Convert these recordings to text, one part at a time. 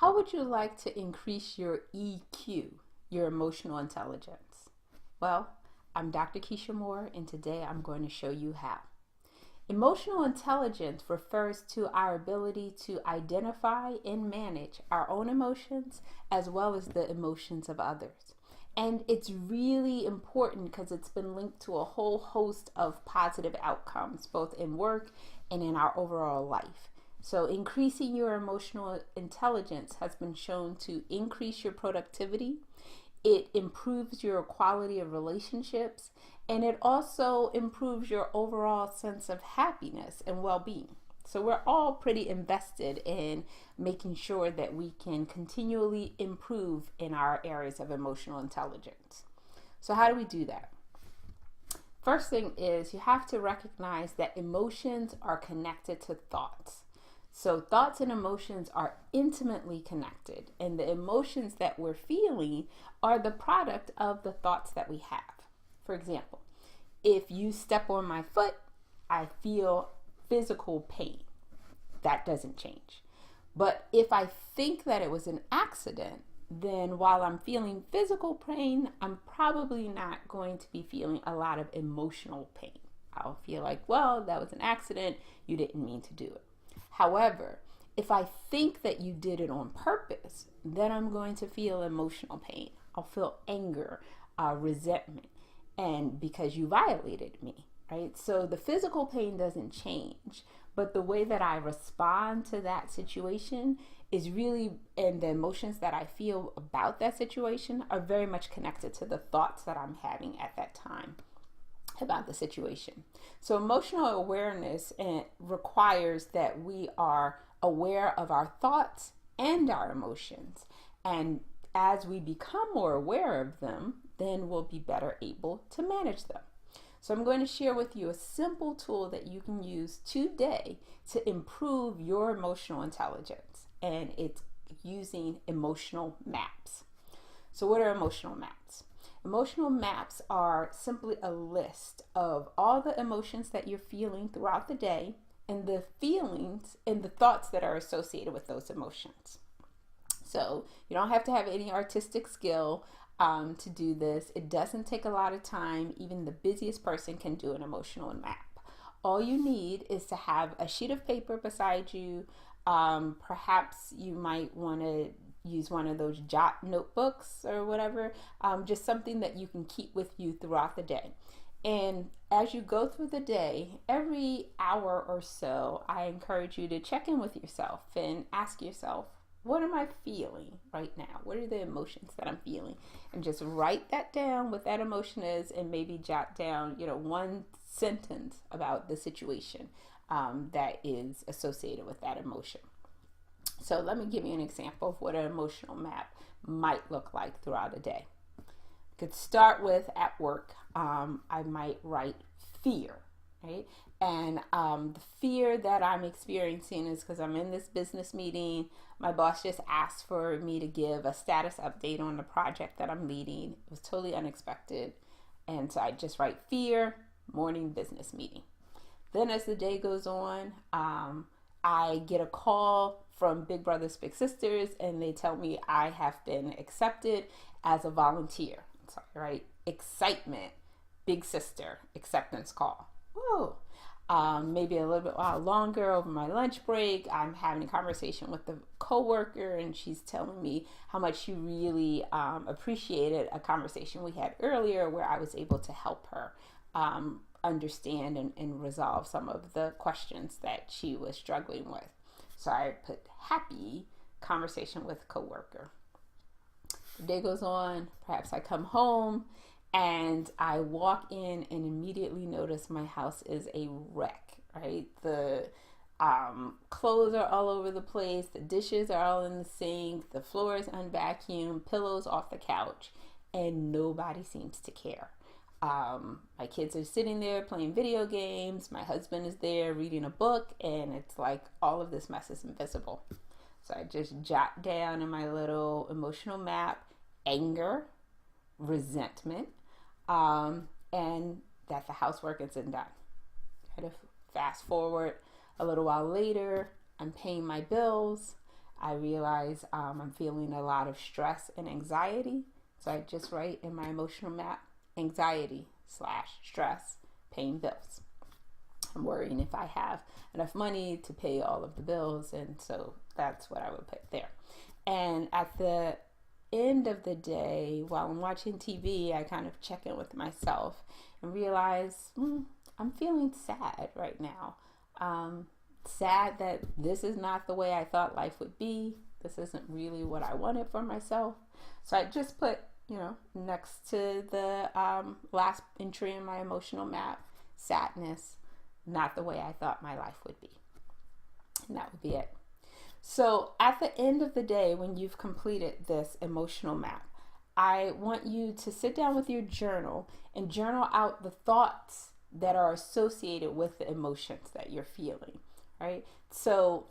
How would you like to increase your EQ, your emotional intelligence? Well, I'm Dr. Keisha Moore, and today I'm going to show you how. Emotional intelligence refers to our ability to identify and manage our own emotions as well as the emotions of others. And it's really important because it's been linked to a whole host of positive outcomes, both in work and in our overall life. So increasing your emotional intelligence has been shown to increase your productivity. It improves your quality of relationships, and it also improves your overall sense of happiness and well-being. So we're all pretty invested in making sure that we can continually improve in our areas of emotional intelligence. So how do we do that? First thing is you have to recognize that emotions are connected to thoughts. So thoughts and emotions are intimately connected, and the emotions that we're feeling are the product of the thoughts that we have. For example, if you step on my foot, I feel physical pain. That doesn't change. But if I think that it was an accident, then while I'm feeling physical pain, I'm probably not going to be feeling a lot of emotional pain. I'll feel like, well, that was an accident. You didn't mean to do it. However, if I think that you did it on purpose, then I'm going to feel emotional pain. I'll feel anger, resentment, and because you violated me, right? So the physical pain doesn't change, but the way that I respond to that situation is really, and the emotions that I feel about that situation are very much connected to the thoughts that I'm having at that time about the situation. So emotional awareness requires that we are aware of our thoughts and our emotions. And as we become more aware of them, then we'll be better able to manage them. So I'm going to share with you a simple tool that you can use today to improve your emotional intelligence. And it's using emotional maps. So what are emotional maps? Emotional maps are simply a list of all the emotions that you're feeling throughout the day and the feelings and the thoughts that are associated with those emotions. So you don't have to have any artistic skill to do this. It doesn't take a lot of time. Even the busiest person can do an emotional map. All you need is to have a sheet of paper beside you. Perhaps you might want to use one of those jot notebooks or whatever, just something that you can keep with you throughout the day. And as you go through the day, every hour or so, I encourage you to check in with yourself and ask yourself, what am I feeling right now? What are the emotions that I'm feeling? And just write that down, what that emotion is, and maybe jot down, one sentence about the situation that is associated with that emotion. So let me give you an example of what an emotional map might look like throughout a day. Could start with at work. I might write fear, right? And the fear that I'm experiencing is because I'm in this business meeting. My boss just asked for me to give a status update on the project that I'm leading. It was totally unexpected. And so I just write fear, morning business meeting. Then as the day goes on, I get a call from Big Brothers Big Sisters, and they tell me I have been accepted as a volunteer. Sorry, right? Excitement, Big Sister, acceptance call. Whoa. Maybe a little bit while longer over my lunch break, I'm having a conversation with the coworker, and she's telling me how much she really appreciated a conversation we had earlier where I was able to help her understand and resolve some of the questions that she was struggling with. So I put happy conversation with coworker. The day goes on, perhaps I come home and I walk in and immediately notice my house is a wreck, right? The clothes are all over the place, the dishes are all in the sink, the floor is unvacuumed, pillows off the couch, and nobody seems to care. My kids are sitting there playing video games. My husband is there reading a book, and it's like all of this mess is invisible. So I just jot down in my little emotional map anger, resentment, and that the housework isn't done. Kind of fast forward a little while later, I'm paying my bills. I realize I'm feeling a lot of stress and anxiety. So I just write in my emotional map, anxiety / stress, paying bills. I'm worrying if I have enough money to pay all of the bills. And so that's what I would put there. And at the end of the day, while I'm watching TV, I kind of check in with myself and realize I'm feeling sad right now. Sad that this is not the way I thought life would be. This isn't really what I wanted for myself. So I just put, next to the last entry in my emotional map, sadness, not the way I thought my life would be. And that would be it. So at the end of the day, when you've completed this emotional map, I want you to sit down with your journal and journal out the thoughts that are associated with the emotions that you're feeling, right? So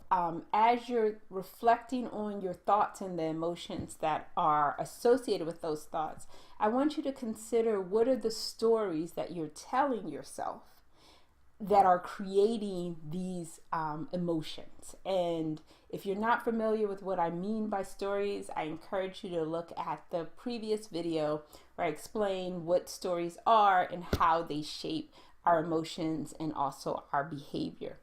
as you're reflecting on your thoughts and the emotions that are associated with those thoughts, I want you to consider what are the stories that you're telling yourself that are creating these emotions. And if you're not familiar with what I mean by stories, I encourage you to look at the previous video where I explain what stories are and how they shape our emotions and also our behavior.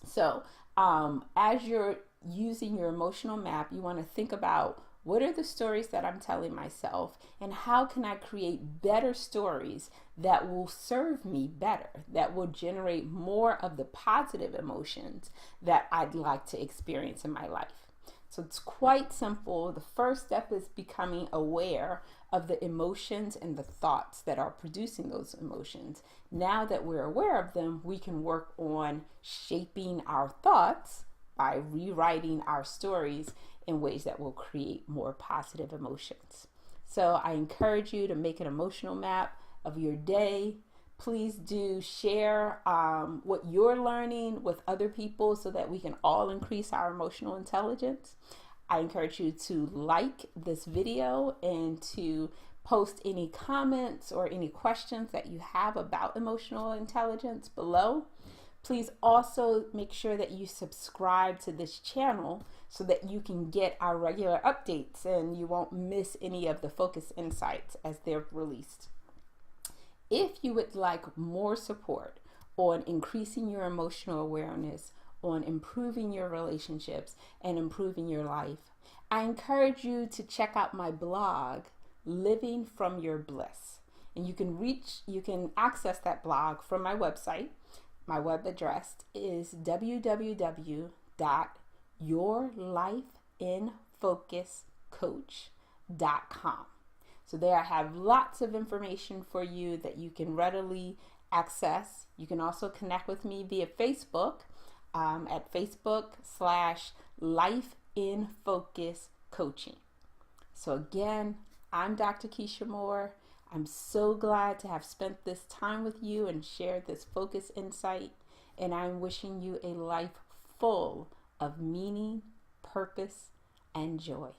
So as you're using your emotional map, you want to think about what are the stories that I'm telling myself and how can I create better stories that will serve me better, that will generate more of the positive emotions that I'd like to experience in my life. So it's quite simple. The first step is becoming aware of the emotions and the thoughts that are producing those emotions. Now that we're aware of them, we can work on shaping our thoughts by rewriting our stories in ways that will create more positive emotions. So I encourage you to make an emotional map of your day. Please do share what you're learning with other people so that we can all increase our emotional intelligence. I encourage you to like this video and to post any comments or any questions that you have about emotional intelligence below. Please also make sure that you subscribe to this channel so that you can get our regular updates and you won't miss any of the focus insights as they're released. If you would like more support on increasing your emotional awareness, on improving your relationships and improving your life, I encourage you to check out my blog, Living From Your Bliss. And you can access that blog from my website. My web address is www.yourlifeinfocuscoach.com. So there I have lots of information for you that you can readily access. You can also connect with me via Facebook at Facebook/LifeInFocusCoaching. So again, I'm Dr. Keisha Moore. I'm so glad to have spent this time with you and shared this focus insight. And I'm wishing you a life full of meaning, purpose, and joy.